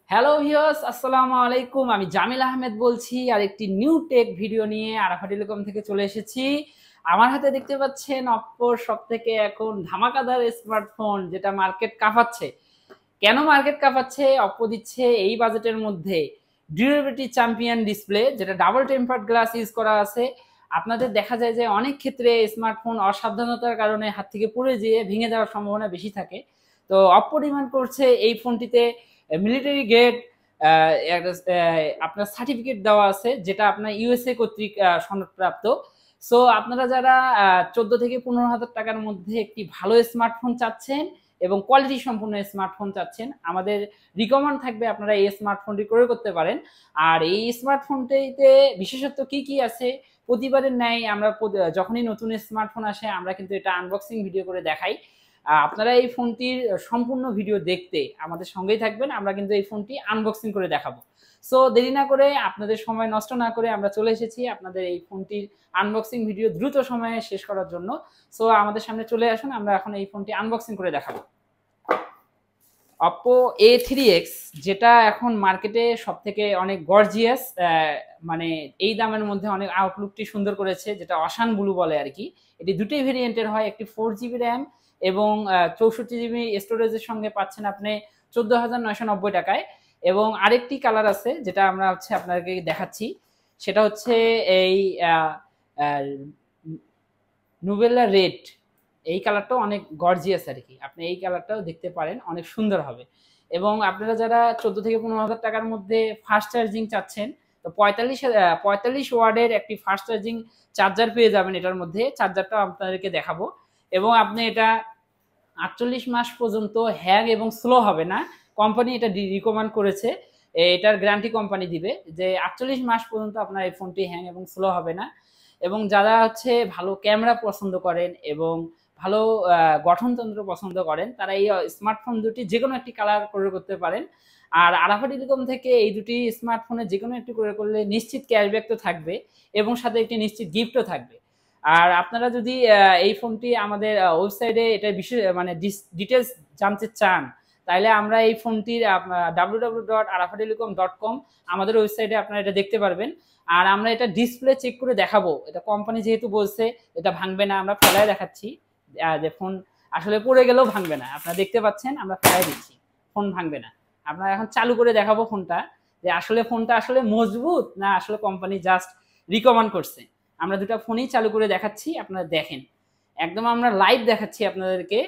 Hello viewers, আসসালামু আলাইকুম। আমি জামিল আহমেদ বলছি আর একটি নিউ টেক ভিডিও নিয়ে আরাফা টেলিকম থেকে চলে এসেছি। আমার হাতে দেখতে পাচ্ছেন অপ্পোর সবথেকে এখন ধামাকাদার স্মার্টফোন, যেটা মার্কেট কাঁপাচ্ছে। কেন মার্কেট কাঁপাচ্ছে? অপ্পো দিচ্ছে এই বাজেটের মধ্যে ডিউরেবিলিটি চ্যাম্পিয়ন ডিসপ্লে, যেটা ডাবল টেম্পার্ড গ্লাস ইউজ করা আছে। আপনাদের দেখা যায় যে অনেক ক্ষেত্রে স্মার্টফোন অসাবধানতার কারণে হাত থেকে পড়ে যেয়ে ভেঙে যাওয়ার সম্ভাবনা বেশি থাকে। তো অপ্পো ডিমান্ড করছে এই ফোনটিতে মিলিটারি গ্রেড আপনার সার্টিফিকেট দেওয়া আছে, যেটা আপনার ইউএসএ কর্তৃক সনদপ্রাপ্ত। সো আপনারা যারা 14 থেকে 15 হাজার টাকার মধ্যে একটি ভালো স্মার্টফোন চাচ্ছেন এবং কোয়ালিটি সম্পূর্ণ স্মার্টফোন চাচ্ছেন, আমাদের রিকমেন্ড থাকবে আপনারা এই স্মার্টফোনটি ক্রয় করতে পারেন। আর এই স্মার্টফোনটিতে বিশেষত্ব কি কি আছে, প্রতিবারের ন্যায় আমরা যখনই নতুন স্মার্টফোন আসে আমরা কিন্তু এটা আনবক্সিং ভিডিও করে দেখাই। আপনারা এই ফোনটির সম্পূর্ণ ভিডিও দেখতে আমাদের সঙ্গেই থাকবেন। আমরা কিন্তু এই ফোনটি আনবক্সিং করে দেখাবো। সো দেরি না করে, আপনাদের সময় নষ্ট না করে আমরা চলে এসেছি আপনাদের এই ফোনটির আনবক্সিং ভিডিও দ্রুত সময়ে শেষ করার জন্য। সো আমাদের সামনে চলে আসুন, আমরা এখন এই ফোনটি আনবক্সিং করে দেখাবো। অপো A3X, যেটা এখন মার্কেটে সব থেকে অনেক গর্জিয়াস, মানে এই দামের মধ্যে অনেক আউটলুকটি সুন্দর করেছে, যেটা অশান ব্লু বলে আর কি। এটি দুটোই ভেরিয়েন্টের হয়, একটি 4 জিবি র্যাম এবং 64 জিবি স্টোরেজের সঙ্গে পাচ্ছেন আপনি 14,990 টাকায়। এবং আরেকটি কালার আছে যেটা আমরা আপনাকে দেখাচ্ছি, সেটা হচ্ছে এই নুবেলা রেড। এই কালারটাও অনেক গর্জিয়াস আর কি, আপনি এই কালারটাও দেখতে পারেন, অনেক সুন্দর হবে। এবং আপনারা যারা 14 থেকে 15 হাজার টাকার মধ্যে ফাস্ট চার্জিং চাচ্ছেন, তো 45 ওয়ার্ডের একটি ফাস্ট চার্জিং চার্জার পেয়ে যাবেন এটার মধ্যে। চার্জারটা আপনাদেরকে দেখাবো। এবং আপনি এটা 48 মাস পর্যন্ত হ্যাং এবং স্লো হবে না। কোম্পানি এটা রিকমেন্ড করেছে, এটার গ্যারান্টি কোম্পানি দিবে যে 48 মাস পর্যন্ত আপনার এই ফোনটি হ্যাং এবং স্লো হবে না। এবং যারা ভালো ক্যামেরা পছন্দ করেন এবং ভালো গঠনতন্ত্র পছন্দ করেন, তারা এই স্মার্টফোন দুটি যে কোনো একটি কালার করে করতে পারেন। আর আরাফা টেলিকম থেকে এই দুটি স্মার্টফোনে যে কোনো একটি করে করলে নিশ্চিত ক্যাশব্যাক তো থাকবে এবং সাথে একটি নিশ্চিত গিফটও থাকবে। আর আপনারা যদি এই ফোনটি আমাদের ওয়েবসাইটে এটা বিশেষ মানে ডিটেলস জানতে চান, তাহলে আমরা এই ফোনটির www.arafattelecom.com আমাদের ওয়েবসাইটে আপনারা এটা দেখতে পারবেন। আর আমরা এটা ডিসপ্লে চেক করে দেখাবো, এটা কোম্পানি যেহেতু বলছে এটা ভাঙবে না, আমরা ফেলায় দেখাচ্ছি যে ফোন আসলে পড়ে গেলেও ভাঙবে না। আপনারা দেখতে পাচ্ছেন আমরা ফেলায় দিচ্ছি, ফোন ভাঙবে না। আমরা এখন চালু করে দেখাবো ফোনটা, যে আসলে ফোনটা আসলে মজবুত না আসলে কোম্পানি জাস্ট রিকমেন্ড করছে। আমরা দুটো ফোনই চালু করে দেখাচ্ছি, আপনারা দেখেন, একদম আমরা লাইভ দেখাচ্ছি আপনাদেরকে,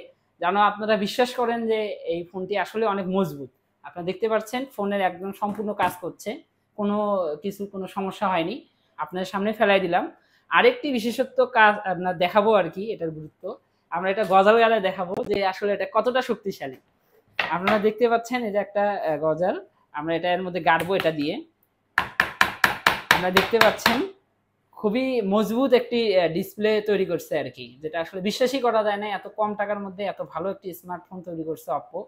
যেন আপনারা বিশ্বাস করেন যে এই ফোনটি আসলে অনেক মজবুত। আপনারা দেখতে পাচ্ছেন ফোনের একদম সম্পূর্ণ কাজ করছে, কোনো সমস্যা হয়নি। আপনাদের সামনে ফেলাই দিলাম। আরেকটি বিশেষত্ব কাজ আপনার দেখাবো আর কি, এটার গুরুত্ব আমরা এটা গজাল গালে দেখাবো যে আসলে এটা কতটা শক্তিশালী। আপনারা দেখতে পাচ্ছেন এটা একটা গজাল, আমরা এটা এর মধ্যে গাড়বো, এটা দিয়ে আপনারা দেখতে পাচ্ছেন খুবই মজবুত একটি ডিসপ্লে তৈরি করছে আর কি, যেটা আসলে বিশ্বাসই করা যায় না এত কম টাকার মধ্যে এত ভালো একটি স্মার্টফোন তৈরি করছে অপ্পো।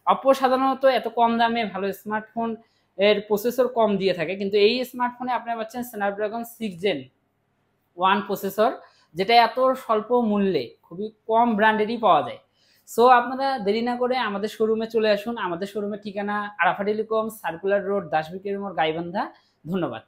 অপ্পো সাধারণত এত কম দামে ভালো স্মার্টফোন এর প্রসেসর কম দিয়ে থাকে, কিন্তু এই স্মার্টফোনে আপনারা পাচ্ছেন স্ন্যাপড্রাগন 6 Gen 1 প্রসেসর, যেটা এত স্বল্প মূল্যে খুবই কম ব্র্যান্ডেরই পাওয়া যায়। সো আপনারা দেরি না করে আমাদের শোরুমে চলে আসুন। আমাদের শোরুমের ঠিকানা আরাফা টেলিকম, সার্কুলার রোড, দাসবিকের মোড়, গাইবান্ধা। ধন্যবাদ।